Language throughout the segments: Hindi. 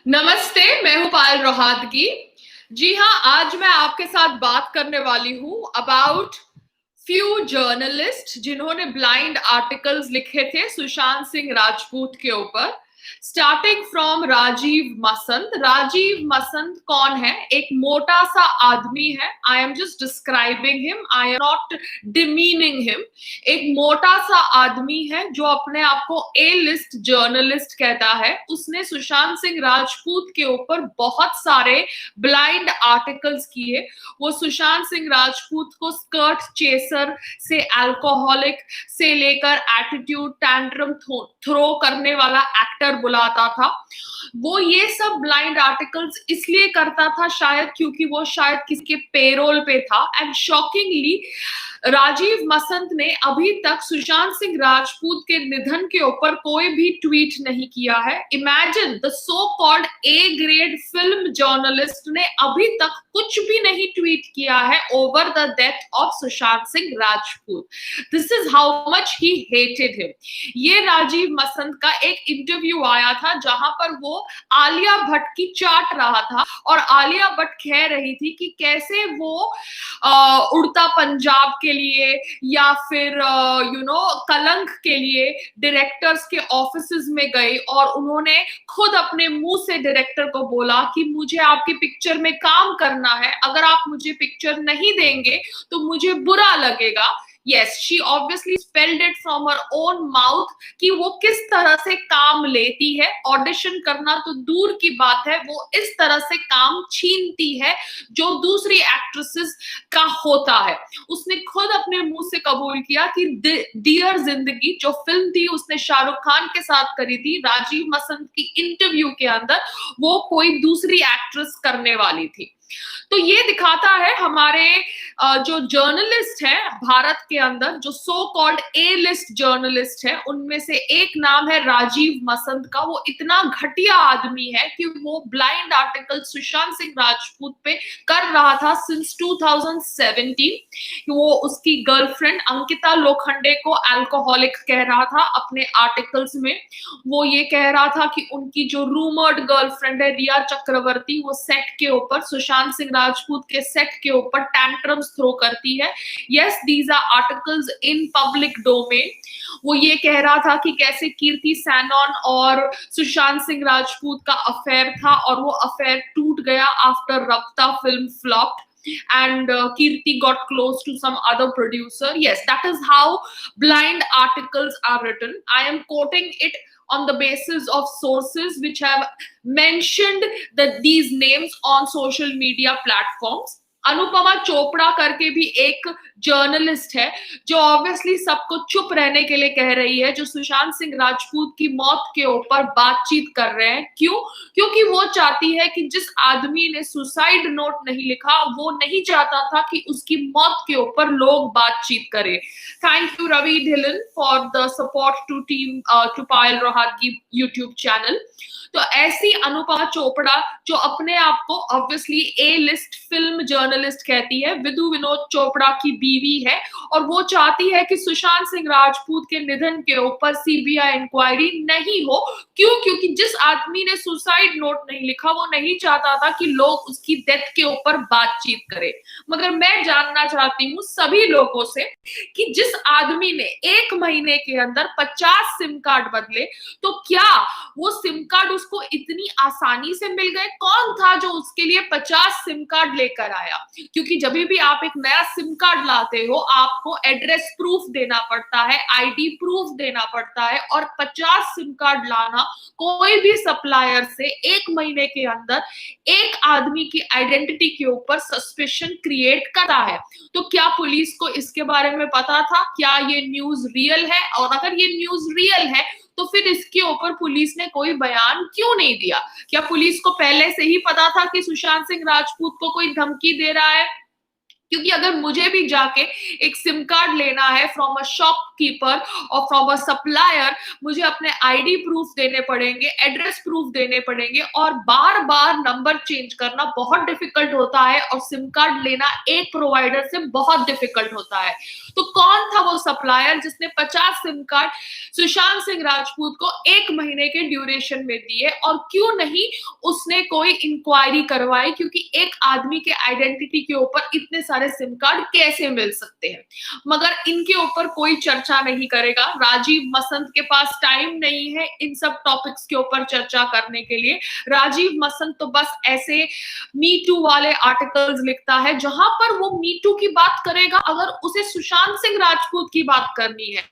नमस्ते, मैं हूं पायल रोहातगी। जी हाँ, आज मैं आपके साथ बात करने वाली हूं अबाउट फ्यू जर्नलिस्ट जिन्होंने ब्लाइंड आर्टिकल्स लिखे थे सुशांत सिंह राजपूत के ऊपर। Starting from Rajiv Masand. राजीव मसंद कौन है? एक मोटा सा आदमी है। I am just describing him, I am not demeaning him. एक मोटा सा आदमी है जो अपने आप को ए लिस्ट जर्नलिस्ट कहता है। उसने सुशांत सिंह राजपूत के ऊपर बहुत सारे ब्लाइंड आर्टिकल्स किए। वो सुशांत सिंह राजपूत को स्कर्ट चेसर से अल्कोहलिक से लेकर एटीट्यूड टैंट्रम थ्रो करने वाला एक्टर बुलाता था। वो ये सब ब्लाइंड आर्टिकल्स इसलिए करता था शायद क्योंकि वो शायद किसी के पेरोल पे था। एंड शॉकिंगली राजीव मसंद ने अभी तक सुशांत सिंह राजपूत के निधन के ऊपर कोई भी ट्वीट नहीं किया है। Imagine, the so called A grade film journalist ने अभी तक कुछ भी नहीं ट्वीट किया है over the death of Sushant Singh Rajput. This is how much he hated him. ये राजीव मसंद का एक इंटरव्यू आया था जहां पर वो आलिया भट्ट की चाट रहा था और आलिया भट्ट कह रही थी कि कैसे वो उड़ता पंजाब के लिए या फिर कलंक के लिए डायरेक्टर्स के ऑफिसेज में गई और उन्होंने खुद अपने मुंह से डायरेक्टर को बोला कि मुझे आपकी पिक्चर में काम करना है, अगर आप मुझे पिक्चर नहीं देंगे तो मुझे बुरा लगेगा। Yes, she obviously spelled it from her own mouth कि वो किस तरह से काम लेती है। ऑडिशन करना तो दूर की बात है, वो इस तरह से काम छीनती है जो दूसरी एक्ट्रेसेस का होता है। उसने खुद अपने मुंह से कबूल किया कि डियर जिंदगी जो फिल्म थी उसने शाहरुख खान के साथ करी थी, राजीव मसंद की इंटरव्यू के अंदर वो कोई दूसरी एक्ट्रेस करने वाली थी। तो ये दिखाता है हमारे जो जर्नलिस्ट है भारत के अंदर, जो so called a list journalist है, उनमें से एक नाम है राजीव मसंद का। वो इतना घटिया आदमी है कि वो ब्लाइंड आर्टिकल सुशांत सिंह राजपूत पे कर रहा था सिंस 2017। वो उसकी गर्लफ्रेंड अंकिता लोखंडे को अल्कोहलिक कह रहा था अपने आर्टिकल्स में। वो ये कह रहा था कि उनकी जो रूमर्ड गर्लफ्रेंड है रिया चक्रवर्ती, वो सेट के ऊपर सुशांत सिंह राजपूत के सेट के ऊपर टैंट्रम्स थ्रो करती है। Yes, these are articles in public domain. वो ये कह रहा था कि कैसे कीर्ति सैनन और सुशांत सिंह राजपूत का अफेयर था और वो अफेयर टूट गया after Rafta film flopped and Kirti got close to some other producer. Yes, that is how blind articles are written. I am quoting it on the basis of sources which have mentioned these names on social media platforms. Anupama Chopra करके भी एक जर्नलिस्ट है जो ऑब्वियसली सबको चुप रहने के लिए कह रही है, जो सुशांत सिंह राजपूत की मौत के ऊपर बातचीत कर रहे हैं। क्यों? क्योंकि वो चाहती है कि जिस आदमी ने सुसाइड नोट नहीं लिखा वो नहीं चाहता था कि उसकी मौत के ऊपर लोग बातचीत करें। Thank you Ravi Dhillon for the support to team to Payal Rohatgi YouTube channel. तो ऐसी अनुपमा चोपड़ा जो अपने आप को obviously A list film journalist कहती है, विधु विनोद चोपड़ा की बीवी है और वो चाहती है कि सुशांत सिंह राजपूत के निधन के ऊपर सीबीआई इंक्वायरी नहीं हो। क्यों? क्योंकि जिस आदमी ने सुसाइड नोट नहीं लिखा वो नहीं चाहता था कि लोग उसकी डेथ के ऊपर बातचीत करें। मगर मैं जानना चाहती हूँ सभी लोगों से कि जिस आदमी ने 1 महीने के अंदर 50 सिम कार्ड बदले, तो क्या वो सिम कार्ड उसको इतनी आसानी से मिल गए? कौन था जो उसके लिए 50 सिम कार्ड लेकर आया? क्योंकि जब भी आप एक नया सिम कार्ड लाते हो आपको एड्रेस प्रूफ देना पड़ता है, आईडी प्रूफ देना पड़ता है और 50 सिम कार्ड लाना कोई भी सप्लायर से 1 महीने के अंदर एक आदमी की आइडेंटिटी के ऊपर सस्पेशन क्रिएट करता है। तो क्या पुलिस को इसके बारे में पता था? क्या ये न्यूज रियल है? और अगर ये न्यूज रियल है तो फिर इसके ऊपर पुलिस ने कोई बयान क्यों नहीं दिया? क्या पुलिस को पहले से ही पता था कि सुशांत सिंह राजपूत को कोई धमकी दे रहा है? क्योंकि अगर मुझे भी जाके एक सिम कार्ड लेना है फ्रॉम अ शॉपकीपर और फ्रॉम अ सप्लायर, मुझे अपने आईडी प्रूफ देने पड़ेंगे, एड्रेस प्रूफ देने पड़ेंगे, और बार बार नंबर चेंज करना बहुत डिफिकल्ट होता है, और सिम कार्ड लेना एक प्रोवाइडर से बहुत डिफिकल्ट होता है। तो कौन था वो सप्लायर जिसने 50 सिम कार्ड सुशांत सिंह राजपूत को 1 महीने के ड्यूरेशन में दिए, और क्यों नहीं उसने कोई इंक्वायरी करवाई, क्योंकि एक आदमी के आइडेंटिटी के ऊपर इतने सारे सिम कार्ड कैसे मिल सकते हैं। मगर इनके ऊपर कोई चर्चा नहीं करेगा। राजीव मसंद के पास टाइम नहीं है इन सब टॉपिक्स के ऊपर चर्चा करने के लिए। राजीव मसंद तो बस ऐसे मी टू वाले आर्टिकल्स लिखता है जहां पर वो मी टू की बात करेगा अगर उसे सुशांत सिंह राजपूत की बात करनी है,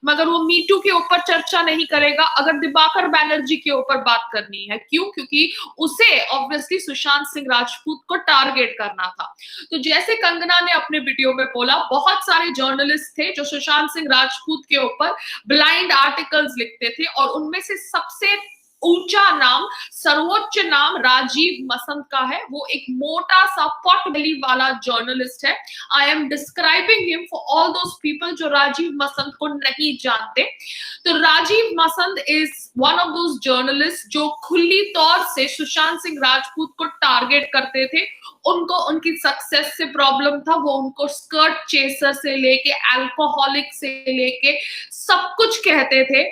मगर वो मी टू के ऊपर चर्चा नहीं करेगा अगर दिबाकर बैनर्जी के ऊपर बात करनी है। क्यों? क्योंकि उसे ऑब्वियसली सुशांत सिंह राजपूत को टारगेट करना था। तो जैसे कंगना ने अपने वीडियो में बोला, बहुत सारे जर्नलिस्ट थे जो सुशांत सिंह राजपूत के ऊपर ब्लाइंड आर्टिकल्स लिखते थे, और उनमें से सबसे ऊंचा नाम, सर्वोच्च नाम राजीव मसंद का है। वो एक मोटा सा पॉट बेली वाला जर्नलिस्ट है। I am describing him for all those people जो राजीव मसंद को नहीं जानते। तो Rajiv Masand is one of those journalist जो खुली तौर से सुशांत सिंह राजपूत को टारगेट करते थे। उनको उनकी सक्सेस से प्रॉब्लम था, वो उनको स्कर्ट चेसर से लेके अल्कोहलिक से लेके सब कुछ कहते थे।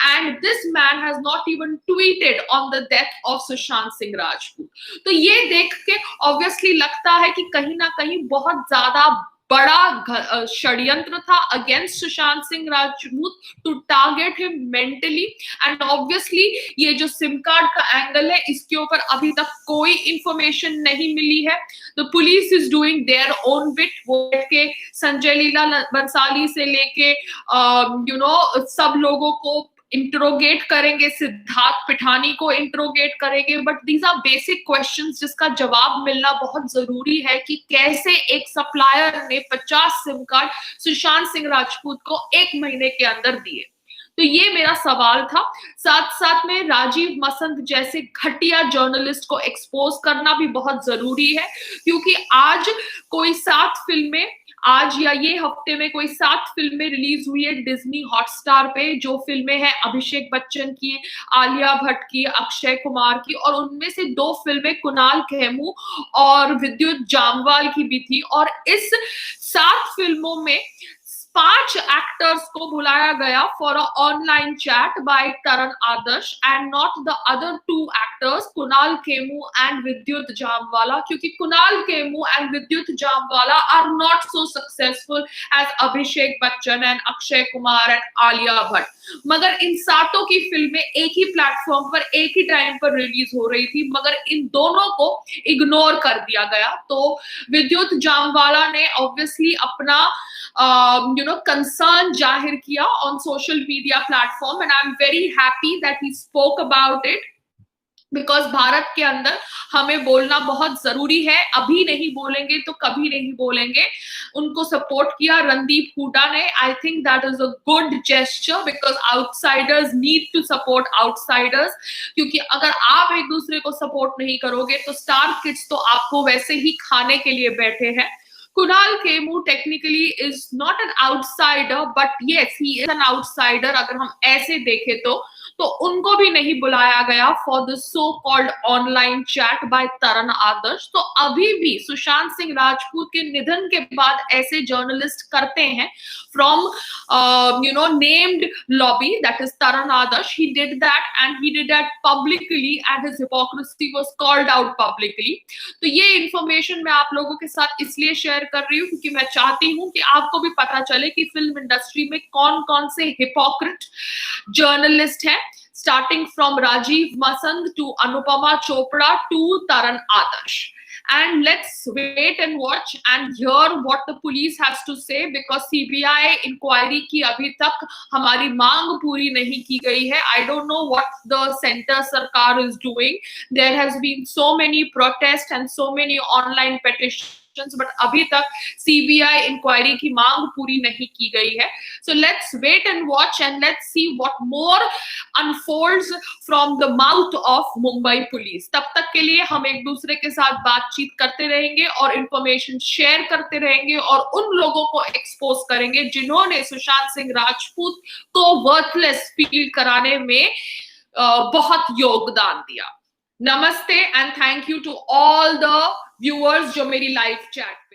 And this man has not even tweeted on the death of Sushant Singh Rajput. तो ये देख के ऑब्वियसली लगता है कि कहीं ना कहीं बहुत ज्यादा बड़ा षड्यंत्र था against Sushant Singh Rajput to target him mentally. And obviously ये जो सिम कार्ड का एंगल है, इसके ऊपर अभी तक कोई इंफॉर्मेशन नहीं मिली है। The police is doing their own bit. वो के संजय लीला बंसाली से लेके सब लोगों को इंट्रोगेट करेंगे, सिद्धार्थ पिठानी को इंट्रोगेट करेंगे, but these are basic questions जिसका जवाब मिलना बहुत जरूरी है कि कैसे एक सप्लायर ने 50 सिम कार्ड सुशांत सिंह राजपूत को 1 महीने के अंदर दिए। तो ये मेरा सवाल था। साथ साथ में राजीव मसंद जैसे घटिया जर्नलिस्ट को एक्सपोज करना भी बहुत जरूरी है, क्योंकि आज कोई 7 फिल्में, आज या ये हफ्ते में कोई 7 फिल्में रिलीज हुई है डिज्नी हॉटस्टार पे, जो फिल्में हैं अभिषेक बच्चन की, आलिया भट्ट की, अक्षय कुमार की, और उनमें से 2 फिल्में कुणाल खेमू और विद्युत जामवाल की भी थी। और इस 7 फिल्मों में 5 एक्टर्स को बुलाया गया for a online chat by Taran Adarsh and not the other 2 actors Kunal Khemu and Vidyut Jammwal, क्योंकि Kunal Khemu and Vidyut Jammwal are not so successful as Abhishek Bachchan and Akshay Kumar and Alia Bhatt. मगर इन 7 की फिल्में एक ही प्लेटफॉर्म पर एक ही टाइम पर रिलीज हो रही थी, मगर इन दोनों को इग्नोर कर दिया गया। तो विद्युत जामवाला ने ऑब्वियसली अपना concern जाहिर किया on social media platform, and I'm very happy that he spoke about it, because Bharat के अंदर हमें बोलना बहुत जरूरी है। अभी नहीं बोलेंगे तो कभी नहीं बोलेंगे। उनको सपोर्ट किया रणदीप हुडा ने। I think that is a good gesture, because outsiders need to support outsiders, क्योंकि अगर आप एक दूसरे को सपोर्ट नहीं करोगे तो स्टार किड्स तो आपको वैसे ही खाने के लिए बैठे हैं। Kunal Khemu technically is not an outsider, but yes, he is an outsider अगर हम ऐसे देखें तो उनको भी नहीं बुलाया गया for the so called online chat by Taran Adarsh. तो अभी भी सुशांत सिंह राजपूत के निधन के बाद ऐसे जर्नलिस्ट करते हैं from named lobby, that is Taran Adarsh. He did that and he did that publicly and his hypocrisy was called out publicly. तो ये इंफॉर्मेशन मैं आप लोगों के साथ इसलिए शेयर कर रही हूँ क्योंकि मैं चाहती हूँ कि आपको भी पता चले कि फिल्म इंडस्ट्री में कौन कौन से हिपोक्रेट जर्नलिस्ट हैं, starting from Rajiv Masand to Anupama Chopra to Taran Adarsh. And let's wait and watch and hear what the police has to say, because CBI inquiry की अभी तक हमारी मांग पूरी नहीं की गई है। I don't know what the center सरकार is doing. There has been so many protests and so many online petitions, but अभी तक सीबीआई इंक्वायरी की मांग पूरी नहीं की गई है। So let's wait and watch and let's see what more unfolds from the mouth of Mumbai police. तब तक के लिए हम एक दूसरे के साथ बातचीत करते रहेंगे और इंफॉर्मेशन शेयर करते रहेंगे और उन लोगों को एक्सपोज करेंगे जिन्होंने सुशांत सिंह राजपूत को वर्थलेस फील कराने में बहुत योगदान दिया. नमस्ते and thank you to all the viewers जो मेरी लाइव चैट